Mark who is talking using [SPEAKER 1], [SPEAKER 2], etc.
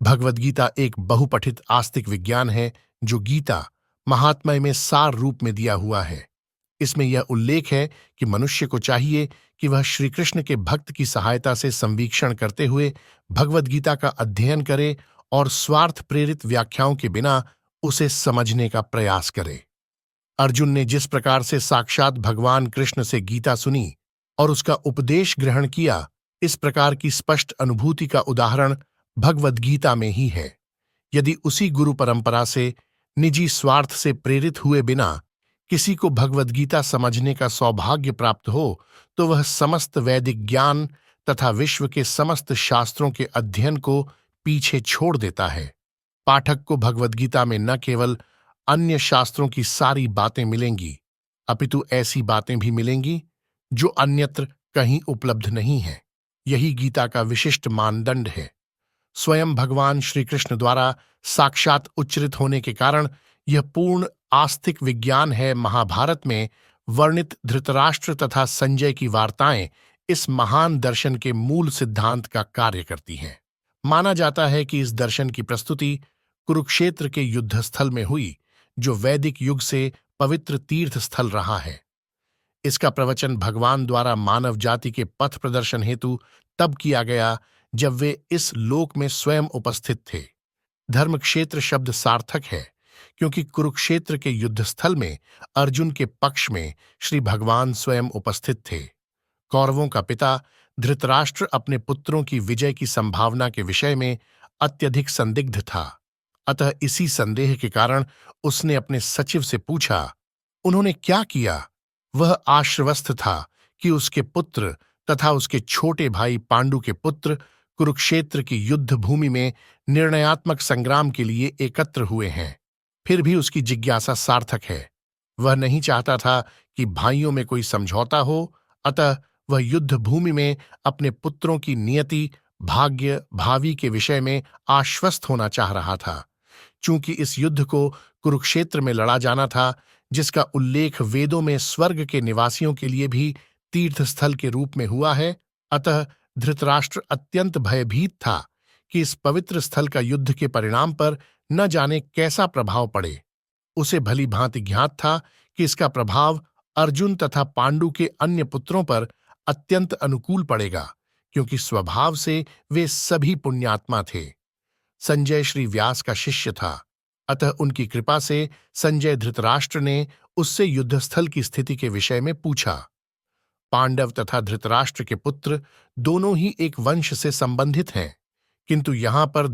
[SPEAKER 1] भगवद गीता एक बहुपठित आस्तिक विज्ञान है जो गीता महात्म्य में सार रूप में दिया हुआ है। इसमें यह उल्लेख है कि मनुष्य को चाहिए कि वह श्री कृष्ण के भक्त की सहायता से संवीक्षण करते हुए भगवद गीता का अध्ययन करे और स्वार्थ प्रेरित व्याख्याओं के बिना उसे समझने का प्रयास करे। अर्जुन ने जिस प्रकार से साक्षात भगवान कृष्ण से गीता सुनी और उसका उपदेश ग्रहण किया, इस प्रकार की स्पष्ट अनुभूति का उदाहरण भगवद गीता में ही है। यदि उसी गुरु परंपरा से निजी स्वार्थ से प्रेरित हुए बिना किसी को भगवद गीता समझने का सौभाग्य प्राप्त हो, तो वह समस्त वैदिक ज्ञान तथा विश्व के समस्त शास्त्रों के अध्ययन को पीछे छोड़ देता है। पाठक को भगवद गीता में न केवल अन्य शास्त्रों की सारी बातें मिलेंगी, अपितु ऐसी बातें भी मिलेंगी जो अन्यत्र कहीं उपलब्ध नहीं है। यही गीता का विशिष्ट मानदंड है। स्वयं भगवान श्री कृष्ण द्वारा साक्षात उच्चरित होने के कारण यह पूर्ण आस्तिक विज्ञान है। महाभारत में वर्णित धृतराष्ट्र तथा संजय की वार्ताएं इस महान दर्शन के मूल सिद्धांत का कार्य करती हैं। माना जाता है कि इस दर्शन की प्रस्तुति कुरुक्षेत्र के युद्धस्थल में हुई, जो वैदिक युग से पवित्र तीर्थ स्थल रहा है। इसका प्रवचन भगवान द्वारा मानव जाति के पथ प्रदर्शन हेतु तब किया गया जब वे इस लोक में स्वयं उपस्थित थे। धर्मक्षेत्र शब्द सार्थक है क्योंकि कुरुक्षेत्र के युद्धस्थल में अर्जुन के पक्ष में श्री भगवान स्वयं उपस्थित थे। कौरवों का पिता धृतराष्ट्र अपने पुत्रों की विजय की संभावना के विषय में अत्यधिक संदिग्ध था। अतः इसी संदेह के कारण उसने अपने सचिव से पूछा। उन्होंने क्या किया? वह आश्वस्त था कि उसके पुत्र तथा उसके छोटे भाई पांडु के पुत्र कुरुक्षेत्र की युद्ध भूमि में निर्णयात्मक संग्राम के लिए एकत्र हुए हैं। फिर भी उसकी जिज्ञासा सार्थक है। वह नहीं चाहता था कि भाइयों में कोई समझौता हो, अतः वह युद्ध भूमि में अपने पुत्रों की नियति, भाग्य, भावी के विषय में आश्वस्त होना चाह रहा था। चूंकि इस युद्ध को कुरुक्षेत्र में लड़ा जाना था, जिसका उल्लेख वेदों में स्वर्ग के निवासियों के लिए भी तीर्थस्थल के रूप में हुआ है, अतः धृतराष्ट्र अत्यंत भयभीत था कि इस पवित्र स्थल का युद्ध के परिणाम पर न जाने कैसा प्रभाव पड़े। उसे भली भांति ज्ञात था कि इसका प्रभाव अर्जुन तथा पांडु के अन्य पुत्रों पर अत्यंत अनुकूल पड़ेगा, क्योंकि स्वभाव से वे सभी पुण्यात्मा थे। संजय श्री व्यास का शिष्य था, अतः उनकी कृपा से संजय धृतराष्ट्र ने उससे युद्धस्थल की स्थिति के विषय में पूछा। पांडव तथा धृतराष्ट्र के पुत्र दोनों ही एक वंश से संबंधित हैं, किंतु यहां पर